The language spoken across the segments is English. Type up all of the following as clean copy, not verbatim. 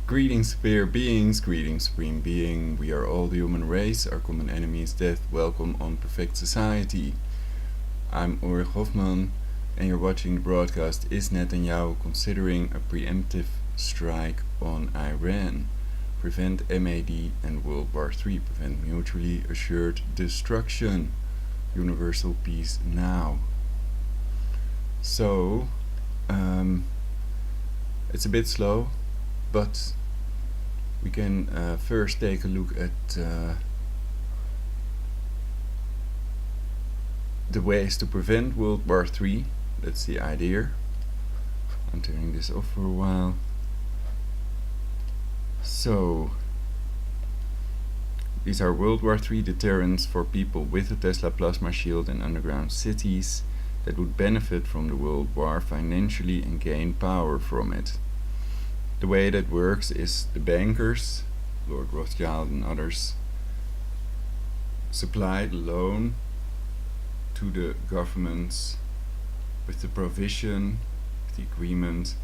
Greetings, sphere beings, greetings, supreme being. We are all the human race. Our common enemy is death. Welcome on Perfect Society. I'm Ulrich Hoffman, and you're watching the broadcast Is Netanyahu considering a preemptive strike on Iran? Prevent MAD and World War III. Prevent mutually assured destruction. Universal peace now. So, it's a bit slow, but we can first take a look at the ways to prevent World War III. That's the idea. I'm turning this off for a while. So, these are World War III deterrents for people with a Tesla plasma shield in underground cities that would benefit from the World War financially and gain power from it. The way that works is the bankers, Lord Rothschild and others, supply the loan to the governments with the provision, the agreement,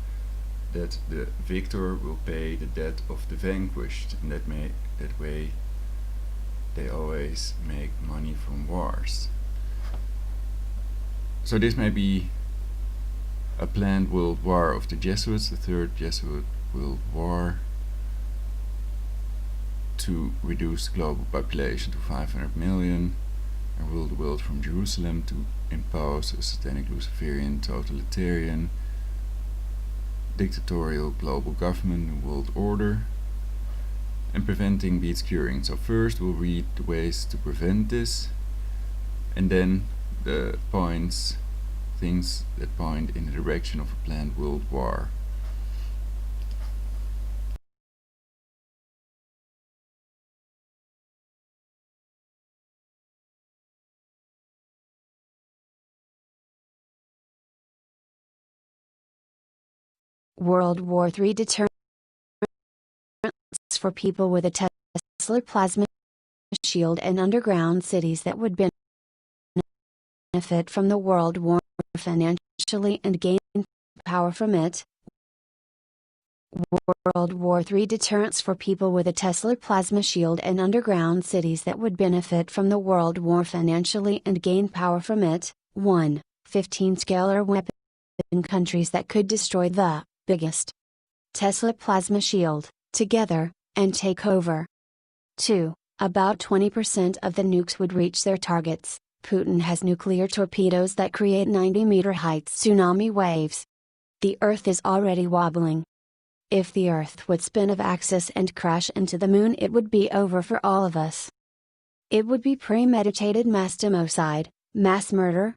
that the victor will pay the debt of the vanquished, and that way they always make money from wars. So this may be a planned world war of the Jesuits, the third Jesuit World War, to reduce the global population to 500 million and rule the world from Jerusalem, to impose a satanic Luciferian totalitarian dictatorial global government, new world order, and preventing beats curing. So first we'll read the ways to prevent this, and then the things that point in the direction of a planned world war. World War III deterrents for people with a Tesla plasma shield and underground cities that would benefit from the World War financially and gain power from it. World War III deterrents for people with a Tesla plasma shield and underground cities that would benefit from the World War financially and gain power from it. 1. 15 scalar weapon countries that could destroy the biggest Tesla plasma shield, together, and take over. 2. About 20% of the nukes would reach their targets. Putin has nuclear torpedoes that create 90-meter height tsunami waves. The Earth is already wobbling. If the Earth would spin off axis and crash into the moon, it would be over for all of us. It would be premeditated mass democide, mass murder,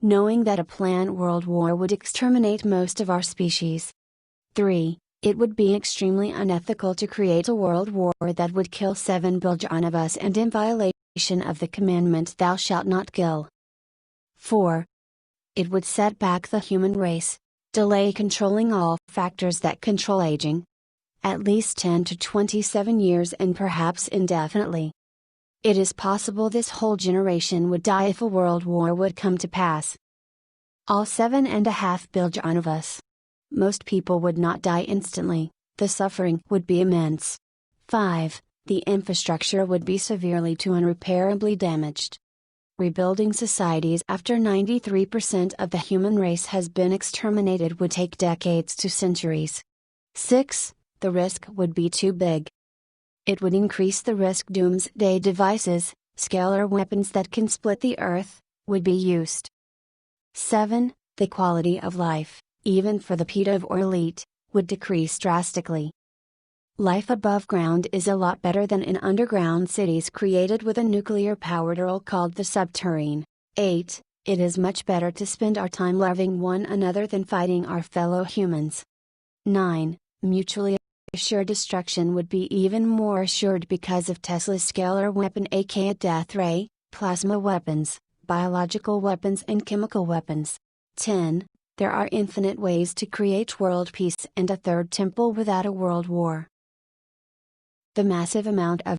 knowing that a planned world war would exterminate most of our species. 3. It would be extremely unethical to create a world war that would kill 7 billion of us and in violation of the commandment "Thou shalt not kill." 4. It would set back the human race, delay controlling all factors that control aging, at least 10 to 27 years and perhaps indefinitely. It is possible this whole generation would die if a world war would come to pass. All 7.5 billion of us. Most people would not die instantly, the suffering would be immense. 5. The infrastructure would be severely to irreparably damaged. Rebuilding societies after 93% of the human race has been exterminated would take decades to centuries. 6. The risk would be too big. It would increase the risk. Doomsday devices, scalar weapons that can split the earth, would be used. 7. The quality of life, even for the pedo or elite, would decrease drastically. Life above ground is a lot better than in underground cities created with a nuclear-powered world called the subterrane. 8. It is much better to spend our time loving one another than fighting our fellow humans. 9. Mutually assured destruction would be even more assured because of Tesla's scalar weapon, aka death ray, plasma weapons, biological weapons and chemical weapons. 10. There are infinite ways to create world peace and a third temple without a world war. The massive amount of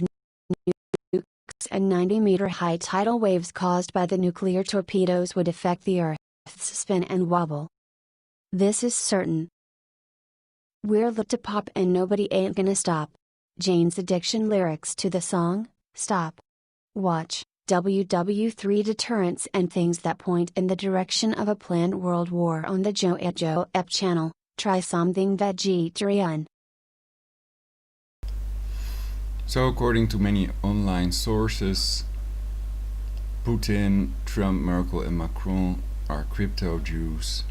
nukes and 90-meter high tidal waves caused by the nuclear torpedoes would affect the Earth's spin and wobble. This is certain. We're lit to pop and nobody ain't gonna stop. Jane's Addiction lyrics to the song, Stop. Watch, WW3 Deterrence and things that point in the direction of a planned world war on the Joe at Joe Ep channel. Try something vegetarian. So according to many online sources, Putin, Trump, Merkel and Macron are crypto Jews.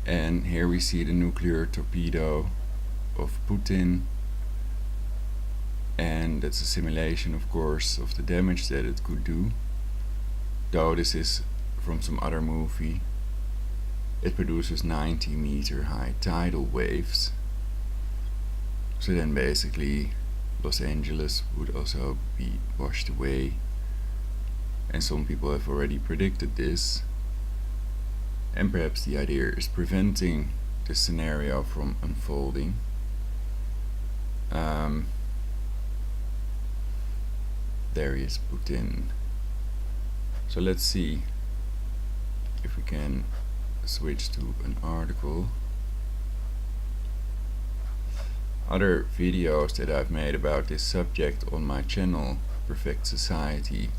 And here we see the nuclear torpedo of Putin. And that's a simulation, of course, of the damage that it could do. Though this is from some other movie. It produces 90-meter high tidal waves. So then basically Los Angeles would also be washed away. And some people have already predicted this. And perhaps the idea is preventing this scenario from unfolding. There is Putin. So let's see if we can switch to an article. Other videos that I've made about this subject on my channel, Perfect Society,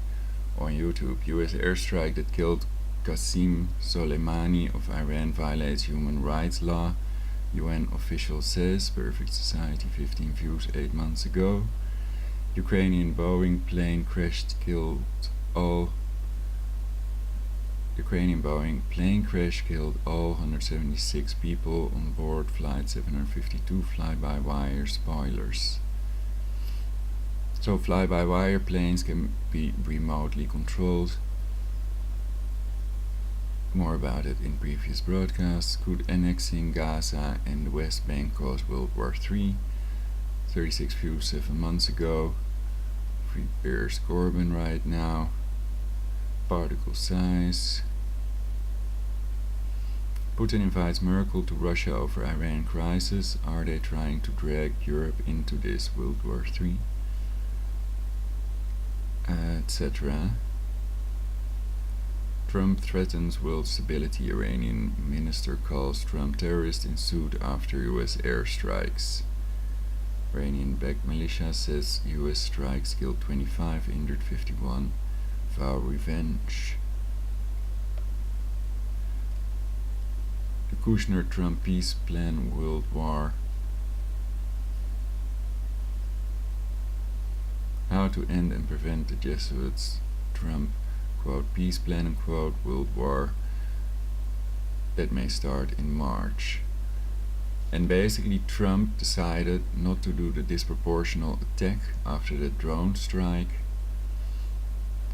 on YouTube. US airstrike that killed Qasem Soleimani of Iran violates human rights law, UN official says. Perfect Society, 15 views 8 months ago. Ukrainian Boeing plane crash killed all 176 people on board flight 752 fly-by-wire spoilers. So fly-by-wire planes can be remotely controlled. More about it in previous broadcasts. Could annexing Gaza and the West Bank cause World War III? 36 views 7 months ago. Free Bears Corbyn right now. Particle size. Putin invites Merkel to Russia over Iran crisis. Are they trying to drag Europe into this World War III? Etc. Trump threatens world stability. Iranian minister calls Trump terrorist in suit after US airstrikes. Iranian-backed militia says US strikes killed 25, injured 51. Vow revenge. The Kushner-Trump peace plan world war. How to end and prevent the Jesuits. Trump, quote, peace plan, unquote, world war that may start in March. And basically Trump decided not to do the disproportional attack after the drone strike.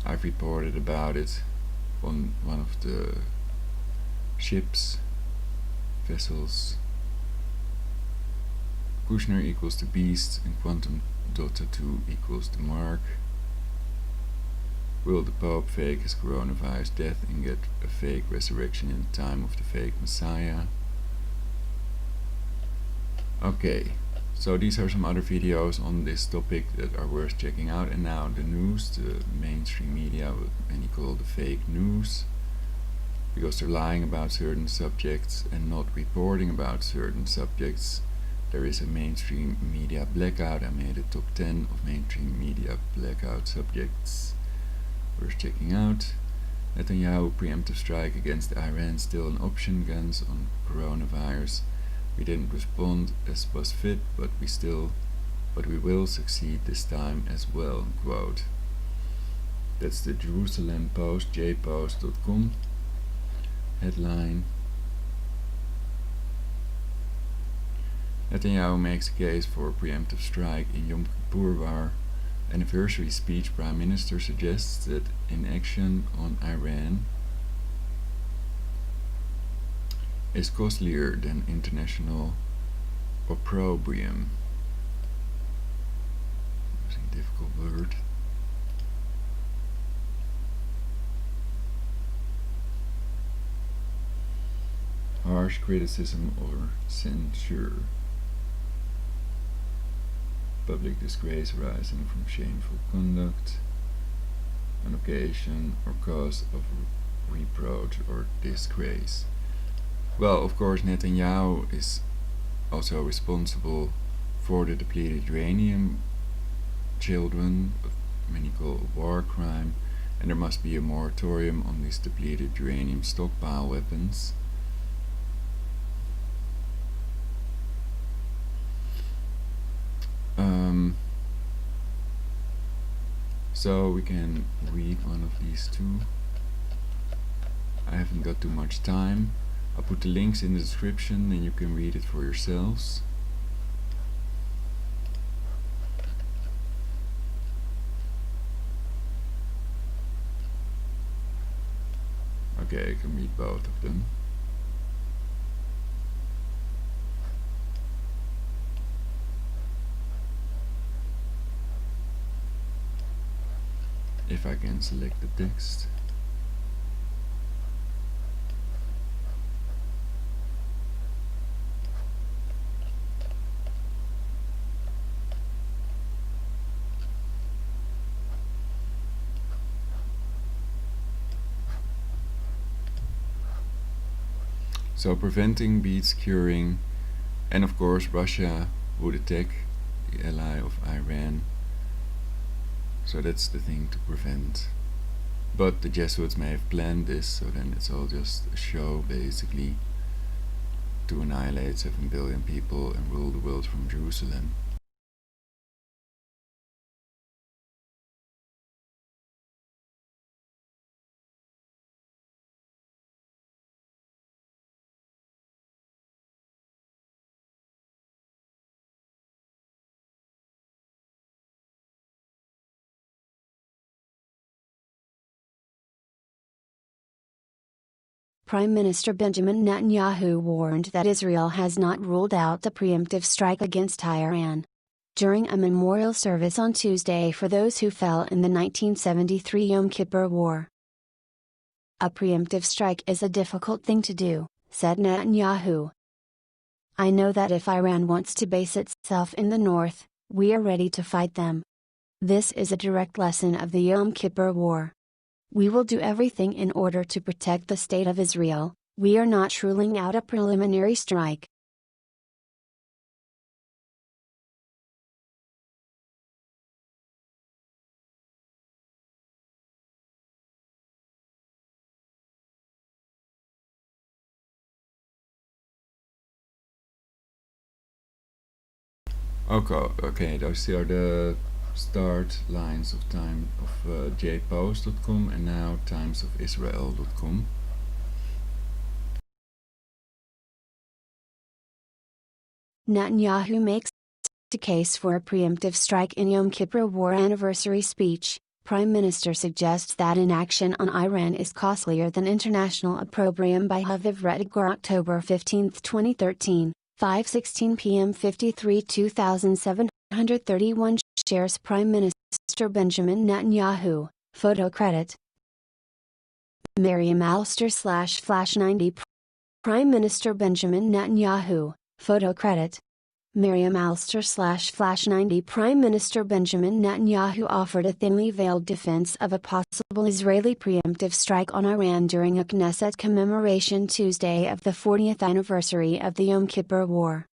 I've reported about it on one of the vessels. Kushner equals the beast and quantum dota 2 equals the mark. Will the Pope fake his coronavirus death and get a fake resurrection in the time of the fake Messiah? Okay, so these are some other videos on this topic that are worth checking out. And now the news, the mainstream media, what many call the fake news, because they're lying about certain subjects and not reporting about certain subjects. There is a mainstream media blackout. I made a top 10 of mainstream media blackout subjects worth checking out. Netanyahu preemptive strike against Iran still an option. Guns on coronavirus. We didn't respond as was fit, but we will succeed this time as well, quote. That's the Jerusalem Post, jpost.com headline. Netanyahu makes a case for a preemptive strike in Yom Kippur war. Anniversary speech. Prime Minister suggests that inaction on Iran is costlier than international opprobrium. That's a difficult word. Harsh criticism or censure. Public disgrace arising from shameful conduct on occasion or cause of reproach or disgrace. Well, of course, Netanyahu is also responsible for the depleted uranium children, what many call a war crime, and there must be a moratorium on these depleted uranium stockpile weapons. So we can read one of these two. I haven't got too much time. I'll put the links in the description and you can read it for yourselves. Okay, I can read both of them. If I can select the text. So preventing beats curing, and of course Russia would attack the ally of Iran. So that's the thing to prevent. But the Jesuits may have planned this, so then it's all just a show basically to annihilate 7 billion people and rule the world from Jerusalem. Prime Minister Benjamin Netanyahu warned that Israel has not ruled out a preemptive strike against Iran. During a memorial service on Tuesday for those who fell in the 1973 Yom Kippur War. A preemptive strike is a difficult thing to do, said Netanyahu. I know that if Iran wants to base itself in the north, we are ready to fight them. This is a direct lesson of the Yom Kippur War. We will do everything in order to protect the state of Israel. We are not ruling out a preliminary strike. Okay, those are the start lines of time of jpost.com and now timesofisrael.com. Netanyahu makes a case for a preemptive strike in Yom Kippur War anniversary speech. Prime Minister suggests that inaction on Iran is costlier than international opprobrium by Haviv Rettiger October 15, 2013, 5:16 p.m. 53 2731 shares Prime Minister Benjamin Netanyahu, photo credit. Miriam Alster /flash 90 Prime Minister Benjamin Netanyahu, photo credit. Miriam Alster /flash 90 Prime Minister Benjamin Netanyahu offered a thinly veiled defense of a possible Israeli preemptive strike on Iran during a Knesset commemoration Tuesday of the 40th anniversary of the Yom Kippur War.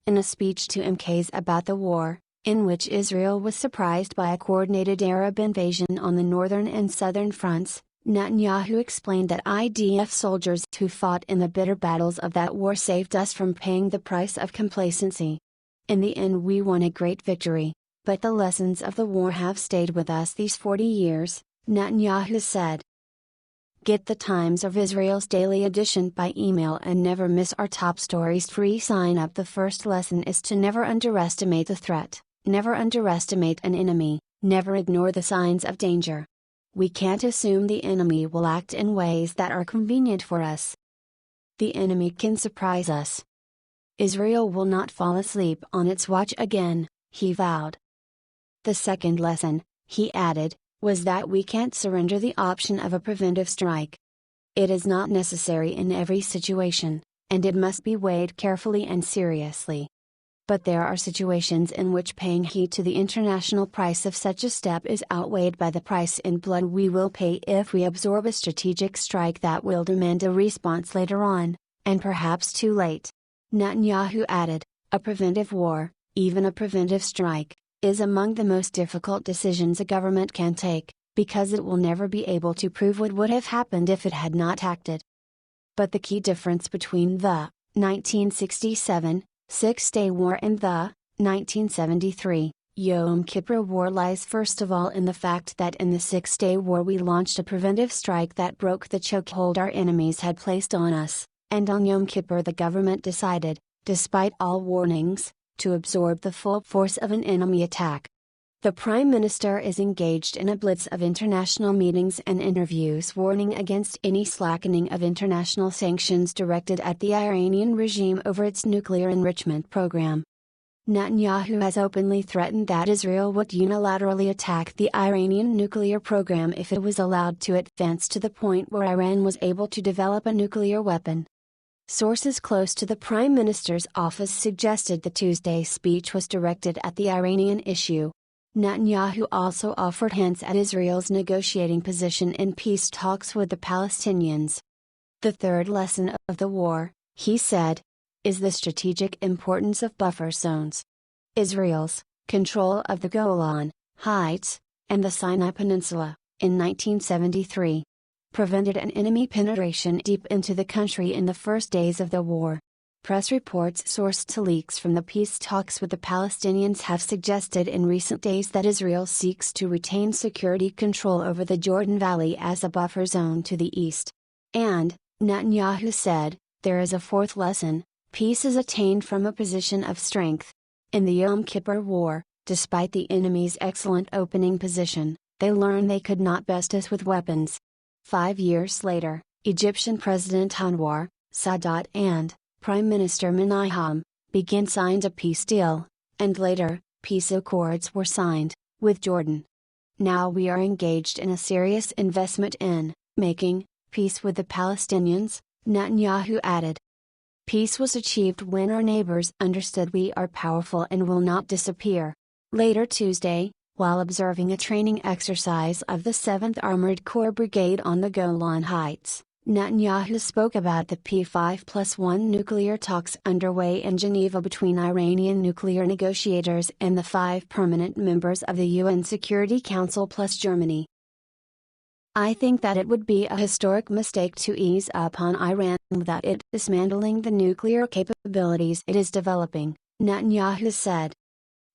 In a speech to MKs about the war, in which Israel was surprised by a coordinated Arab invasion on the northern and southern fronts, Netanyahu explained that IDF soldiers who fought in the bitter battles of that war saved us from paying the price of complacency. In the end we won a great victory, but the lessons of the war have stayed with us these 40 years, Netanyahu said. Get the Times of Israel's daily edition by email and never miss our top stories. Free sign up. The first lesson is to never underestimate the threat, never underestimate an enemy, never ignore the signs of danger. We can't assume the enemy will act in ways that are convenient for us. The enemy can surprise us. Israel will not fall asleep on its watch again, he vowed. The second lesson, he added, was that we can't surrender the option of a preventive strike. It is not necessary in every situation, and it must be weighed carefully and seriously. But there are situations in which paying heed to the international price of such a step is outweighed by the price in blood we will pay if we absorb a strategic strike that will demand a response later on, and perhaps too late. Netanyahu added, "A preventive war, even a preventive strike, is among the most difficult decisions a government can take, because it will never be able to prove what would have happened if it had not acted." But the key difference between the 1967 Six-Day War and the 1973 Yom Kippur War lies first of all in the fact that in the Six-Day War we launched a preventive strike that broke the chokehold our enemies had placed on us, and on Yom Kippur the government decided, despite all warnings, to absorb the full force of an enemy attack. The Prime Minister is engaged in a blitz of international meetings and interviews warning against any slackening of international sanctions directed at the Iranian regime over its nuclear enrichment program. Netanyahu has openly threatened that Israel would unilaterally attack the Iranian nuclear program if it was allowed to advance to the point where Iran was able to develop a nuclear weapon. Sources close to the Prime Minister's office suggested the Tuesday speech was directed at the Iranian issue. Netanyahu also offered hints at Israel's negotiating position in peace talks with the Palestinians. The third lesson of the war, he said, is the strategic importance of buffer zones. Israel's control of the Golan Heights and the Sinai Peninsula, in 1973, prevented an enemy penetration deep into the country in the first days of the war. Press reports sourced to leaks from the peace talks with the Palestinians have suggested in recent days that Israel seeks to retain security control over the Jordan Valley as a buffer zone to the east. And, Netanyahu said, there is a fourth lesson: peace is attained from a position of strength. In the Yom Kippur War, despite the enemy's excellent opening position, they learned they could not best us with weapons. 5 years later, Egyptian President Anwar Sadat and Prime Minister Menachem Begin signed a peace deal, and later, peace accords were signed with Jordan. Now we are engaged in a serious investment in making peace with the Palestinians, Netanyahu added. Peace was achieved when our neighbors understood we are powerful and will not disappear. Later Tuesday, while observing a training exercise of the 7th Armored Corps Brigade on the Golan Heights, Netanyahu spoke about the P5+1 nuclear talks underway in Geneva between Iranian nuclear negotiators and the 5 permanent members of the UN Security Council plus Germany. I think that it would be a historic mistake to ease up on Iran without it dismantling the nuclear capabilities it is developing, Netanyahu said.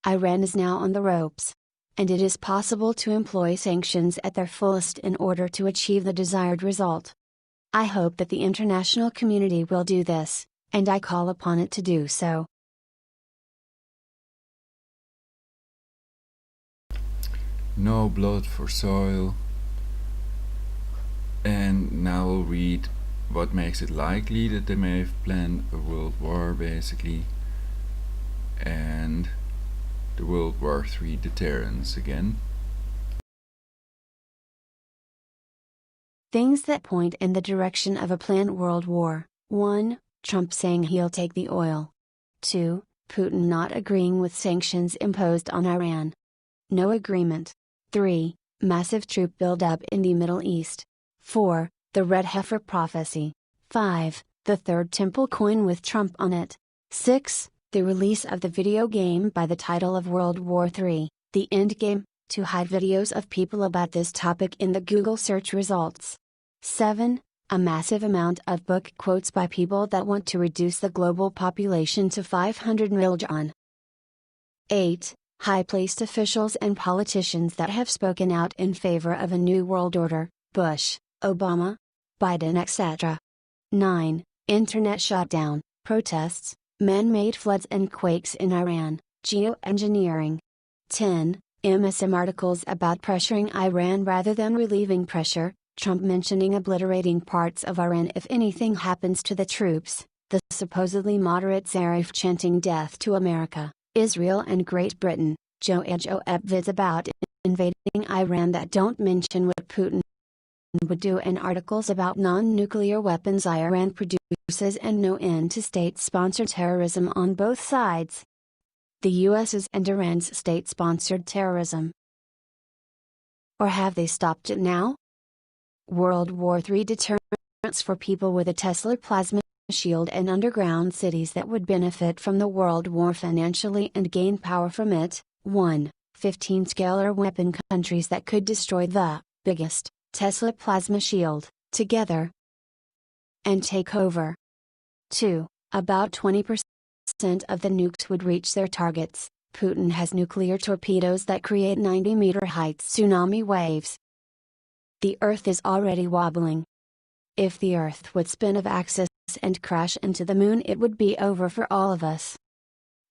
Iran is now on the ropes, and it is possible to employ sanctions at their fullest in order to achieve the desired result. I hope that the international community will do this, and I call upon it to do so. No blood for soil. And now we'll read what makes it likely that they may have planned a world war, basically, and the World War III deterrence again. Things that point in the direction of a planned world war. 1. Trump saying he'll take the oil. 2. Putin not agreeing with sanctions imposed on Iran. No agreement. 3. Massive troop buildup in the Middle East. 4. The Red Heifer Prophecy. 5. The Third Temple coin with Trump on it. 6. The release of the video game by the title of World War III, The Endgame, to hide videos of people about this topic in the Google search results. 7. A massive amount of book quotes by people that want to reduce the global population to 500 million. 8. High-placed officials and politicians that have spoken out in favor of a new world order, Bush, Obama, Biden etc. 9. Internet shutdown, protests, man-made floods and quakes in Iran, geoengineering. 10. MSM articles about pressuring Iran rather than relieving pressure, Trump mentioning obliterating parts of Iran if anything happens to the troops, the supposedly moderate Zarif chanting death to America, Israel and Great Britain, vids about invading Iran that don't mention what Putin would do, and articles about non-nuclear weapons Iran produces, and no end to state-sponsored terrorism on both sides. The US's and Iran's state-sponsored terrorism. Or have they stopped it now? World War III deterrence for people with a Tesla plasma shield and underground cities that would benefit from the world war financially and gain power from it. 1. 15 scalar weapon countries that could destroy the biggest Tesla plasma shield together and take over. 2. About 20% of the nukes would reach their targets. Putin has nuclear torpedoes that create 90-meter height tsunami waves. The Earth is already wobbling. If the Earth would spin off axis and crash into the moon, it would be over for all of us.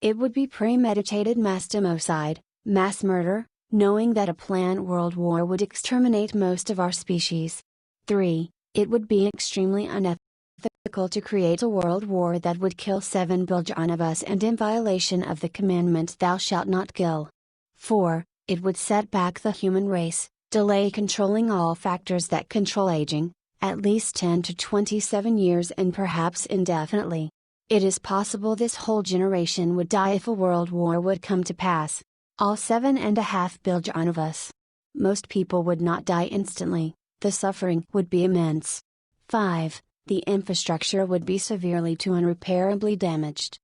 It would be premeditated mass democide, mass murder, knowing that a planned world war would exterminate most of our species. 3. It would be extremely unethical to create a world war that would kill 7 billion of us and in violation of the commandment "Thou shalt not kill." 4. It would set back the human race, delay controlling all factors that control aging, at least 10 to 27 years and perhaps indefinitely. It is possible this whole generation would die if a world war would come to pass. All 7.5 billion of us. Most people would not die instantly, the suffering would be immense. 5. The infrastructure would be severely to irreparably damaged.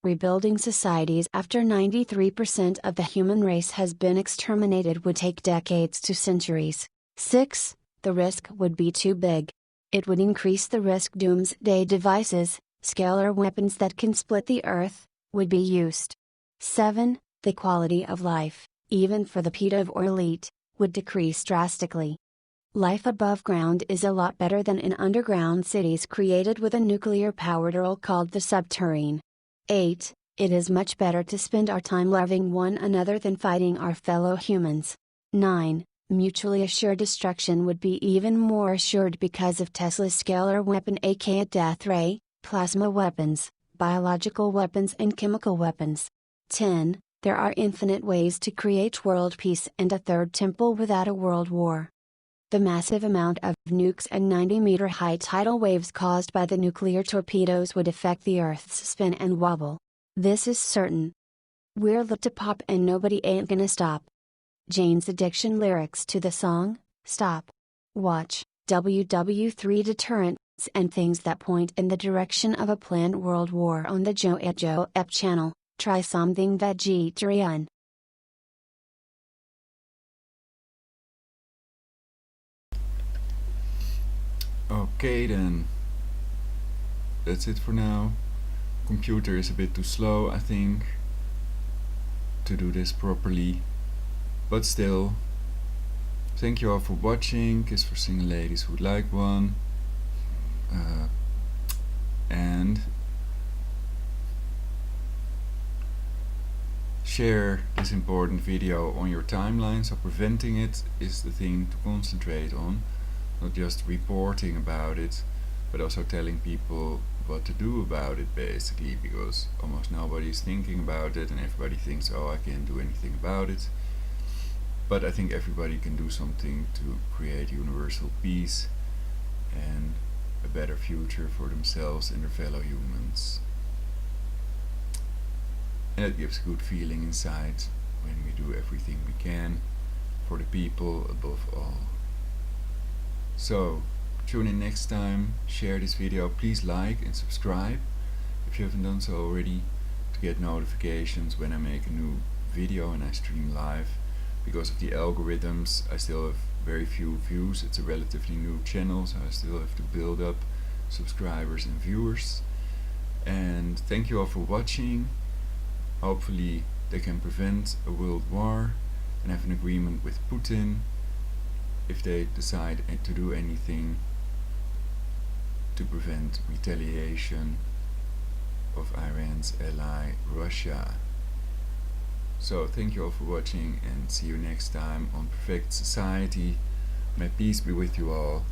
Rebuilding societies after 93% of the human race has been exterminated would take decades to centuries. 6. The risk would be too big. It would increase the risk. Doomsday devices, scalar weapons that can split the earth, would be used. 7. The quality of life, even for the pedo or elite, would decrease drastically. Life above ground is a lot better than in underground cities created with a nuclear-powered world called the subterrane. 8. It is much better to spend our time loving one another than fighting our fellow humans. 9. Mutually assured destruction would be even more assured because of Tesla's scalar weapon, aka death ray, plasma weapons, biological weapons and chemical weapons. 10. There are infinite ways to create world peace and a third temple without a world war. The massive amount of nukes and 90-meter high tidal waves caused by the nuclear torpedoes would affect the Earth's spin and wobble. This is certain. We're lit to pop and nobody ain't gonna stop. Jane's Addiction lyrics to the song, Stop. Watch, WW3 Deterrents and things that point in the direction of a planned world war on the Joe at Joe Ep channel. Try something vegetarian. Okay then. That's it for now. Computer is a bit too slow, I think, to do this properly. But still, thank you all for watching. Kiss for single ladies who would like one. And share this important video on your timeline, so preventing it is the thing to concentrate on, not just reporting about it, but also telling people what to do about it, basically, because almost nobody is thinking about it and everybody thinks, oh, I can't do anything about it. But I think everybody can do something to create universal peace and a better future for themselves and their fellow humans. And it gives a good feeling inside when we do everything we can for the people above all. So, tune in next time, share this video, please like and subscribe if you haven't done so already, to get notifications when I make a new video and I stream live. Because of the algorithms, I still have very few views. It's a relatively new channel, so I still have to build up subscribers and viewers. And thank you all for watching. Hopefully they can prevent a world war and have an agreement with Putin if they decide to do anything to prevent retaliation of Iran's ally Russia. So thank you all for watching and see you next time on Perfect Society. May peace be with you all,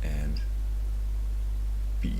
and